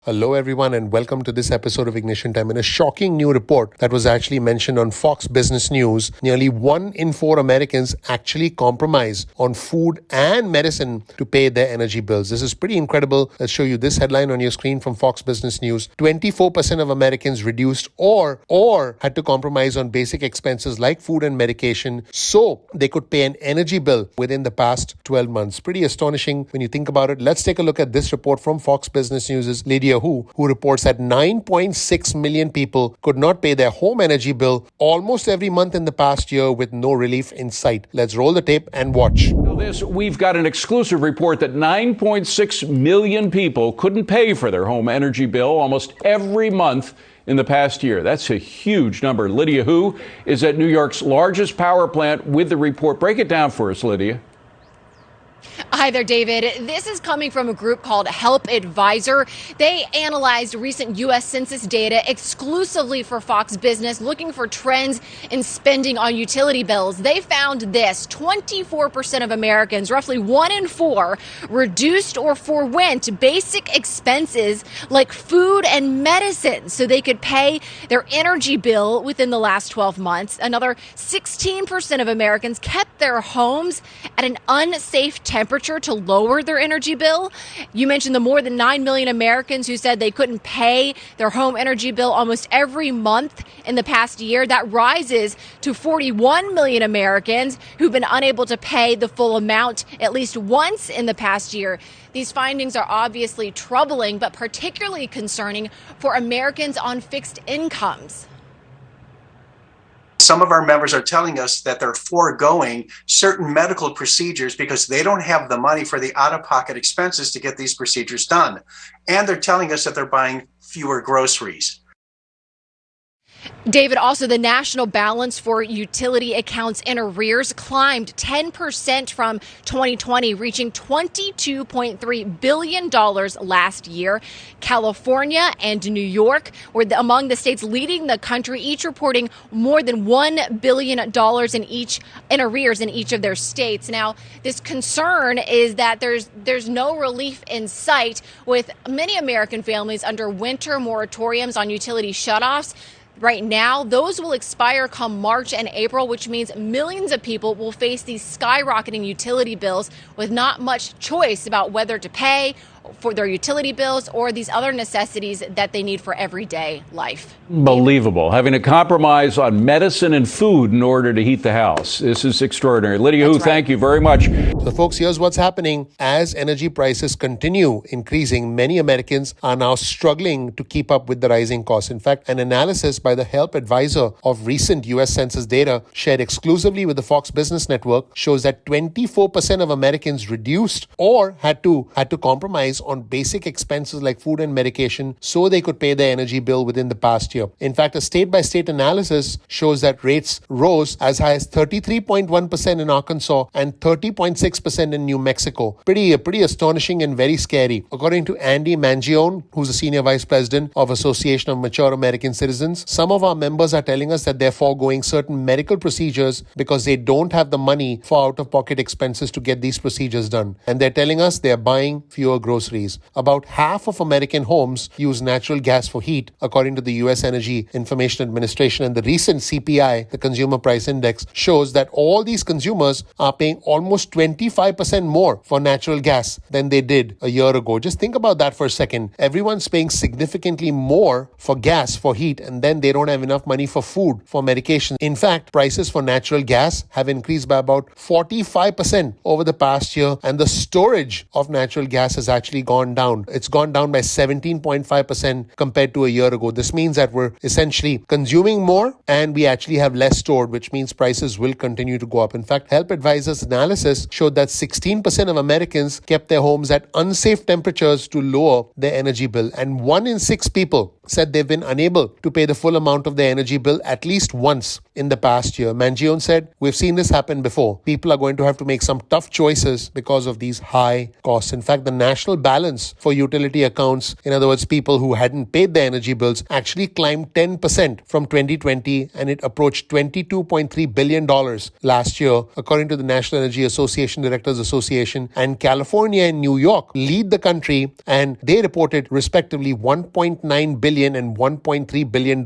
Hello, everyone, and welcome to this episode of Ignition Time. In a shocking new report that was actually mentioned on Fox Business News, nearly 1 in 4 Americans actually compromise on food and medicine to pay their energy bills. This is pretty incredible. Let's show you this headline on your screen from Fox Business News. 24% of Americans reduced or had to compromise on basic expenses like food and medication so they could pay an energy bill within the past 12 months. Pretty astonishing when you think about it. Let's take a look at this report from Fox Business News' Lydia who reports that 9.6 million people could not pay their home energy bill almost every month in the past year with no relief in sight. Let's roll the tape and watch. We've got an exclusive report that 9.6 million people couldn't pay for their home energy bill almost every month in the past year. That's a huge number. Lydia Hu is at New York's largest power plant with the report. Break it down for us, Lydia. Hi there, David. This is coming from a group called Help Advisor. They analyzed recent U.S. Census data exclusively for Fox Business, looking for trends in spending on utility bills. They found this: 24% of Americans, roughly 1 in 4, reduced or forwent basic expenses like food and medicine so they could pay their energy bill within the last 12 months. Another 16% of Americans kept their homes at an unsafe temperature to lower their energy bill. You mentioned the more than 9 million Americans who said they couldn't pay their home energy bill almost every month in the past year. That rises to 41 million Americans who've been unable to pay the full amount at least once in the past year. These findings are obviously troubling, but particularly concerning for Americans on fixed incomes. Some of our members are telling us that they're foregoing certain medical procedures because they don't have the money for the out-of-pocket expenses to get these procedures done. And they're telling us that they're buying fewer groceries. David, also the national balance for utility accounts in arrears climbed 10% from 2020, reaching $22.3 billion last year. California and New York were among the states leading the country, each reporting more than $1 billion in arrears in each of their states. Now, this concern is that there's no relief in sight, with many American families under winter moratoriums on utility shutoffs. Right now, those will expire come March and April, which means millions of people will face these skyrocketing utility bills with not much choice about whether to pay for their utility bills or these other necessities that they need for everyday life. Unbelievable. Having to compromise on medicine and food in order to heat the house. This is extraordinary. Lydia Hu, thank you very much. So, folks, here's what's happening. As energy prices continue increasing, many Americans are now struggling to keep up with the rising costs. In fact, an analysis by the Help Advisor of recent U.S. Census data shared exclusively with the Fox Business Network shows that 24% of Americans reduced or had to compromise on basic expenses like food and medication so they could pay their energy bill within the past year. In fact, a state-by-state analysis shows that rates rose as high as 33.1% in Arkansas and 30.6% in New Mexico. Pretty astonishing and very scary. According to Andy Mangione, who's a senior vice president of Association of Mature American Citizens, some of our members are telling us that they're foregoing certain medical procedures because they don't have the money for out-of-pocket expenses to get these procedures done. And they're telling us they're buying fewer groceries. About half of American homes use natural gas for heat, according to the U.S. Energy Information Administration. And the recent CPI, the Consumer Price Index, shows that all these consumers are paying almost 25% more for natural gas than they did a year ago. Just think about that for a second. Everyone's paying significantly more for gas, for heat, and then they don't have enough money for food, for medication. In fact, prices for natural gas have increased by about 45% over the past year, and the storage of natural gas has actually gone down. It's gone down by 17.5% compared to a year ago. This means that we're essentially consuming more and we actually have less stored, which means prices will continue to go up. In fact, Help Advisor's analysis showed that 16% of Americans kept their homes at unsafe temperatures to lower their energy bill, and 1 in 6 people said they've been unable to pay the full amount of their energy bill at least once in the past year. Mangione said, "We've seen this happen before. People are going to have to make some tough choices because of these high costs." In fact, the national balance for utility accounts, in other words, people who hadn't paid their energy bills, actually climbed 10% from 2020, and it approached $22.3 billion last year, according to the National Energy Association Directors Association. And California and New York lead the country, and they reported respectively $1.9 billion and $1.3 billion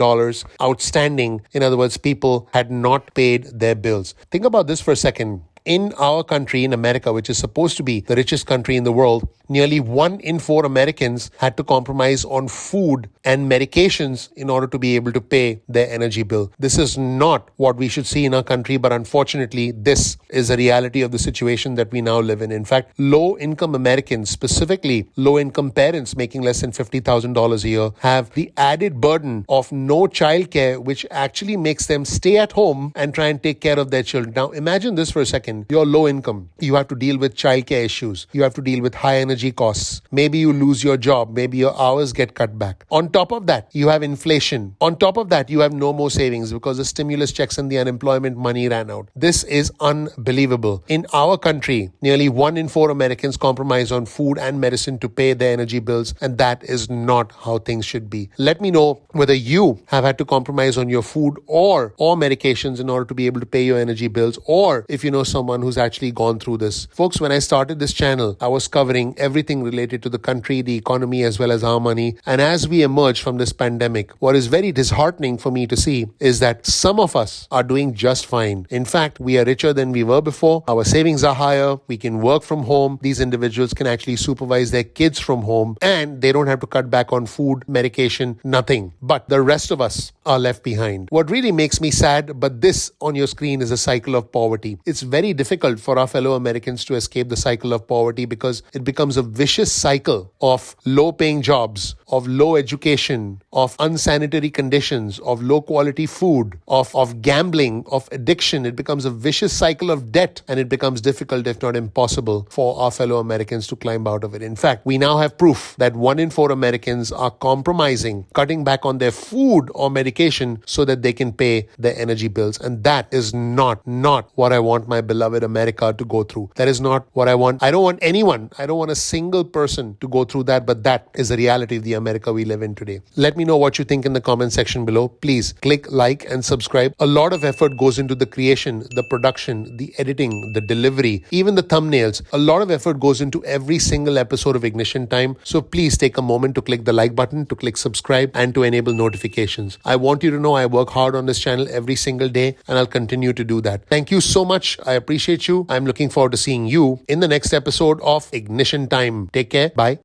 outstanding. In other words, people had not paid their bills. Think about this for a second. In our country, in America, which is supposed to be the richest country in the world, nearly 1 in 4 Americans had to compromise on food and medications in order to be able to pay their energy bill. This is not what we should see in our country, but unfortunately, this is a reality of the situation that we now live in. In fact, low-income Americans, specifically low-income parents making less than $50,000 a year, have the added burden of no childcare, which actually makes them stay at home and try and take care of their children. Now, imagine this for a second. You're low income. You have to deal with childcare issues. You have to deal with high energy costs. Maybe you lose your job. Maybe your hours get cut back. On top of that, you have inflation. On top of that, you have no more savings because the stimulus checks and the unemployment money ran out. This is unbelievable. In our country, nearly 1 in 4 Americans compromise on food and medicine to pay their energy bills, and that is not how things should be. Let me know whether you have had to compromise on your food or medications in order to be able to pay your energy bills, or if you know someone who's actually gone through this. Folks, when I started this channel, I was covering everything related to the country, the economy, as well as our money. And as we emerge from this pandemic, what is very disheartening for me to see is that some of us are doing just fine. In fact, we are richer than we were before. Our savings are higher. We can work from home. These individuals can actually supervise their kids from home, and they don't have to cut back on food, medication, nothing. But the rest of us are left behind. What really makes me sad, but this on your screen is a cycle of poverty. It's very difficult for our fellow Americans to escape the cycle of poverty because it becomes a vicious cycle of low-paying jobs, of low education, of unsanitary conditions, of low-quality food, of gambling, of addiction. It becomes a vicious cycle of debt, and it becomes difficult, if not impossible, for our fellow Americans to climb out of it. In fact, we now have proof that 1 in 4 Americans are compromising, cutting back on their food or medication so that they can pay their energy bills. And that is not what I want my beloved America to go through. That is not what I want. I don't want anyone. I don't want a single person to go through that, but that is the reality of the America we live in today. Let me know what you think in the comment section below. Please click like and subscribe. A lot of effort goes into the creation, the production, the editing, the delivery, even the thumbnails. A lot of effort goes into every single episode of Ignition Time. So please take a moment to click the like button, to click subscribe, and to enable notifications. I want you to know I work hard on this channel every single day, and I'll continue to do that. Thank you so much. I appreciate you. I'm looking forward to seeing you in the next episode of Ignition Time. Take care. Bye.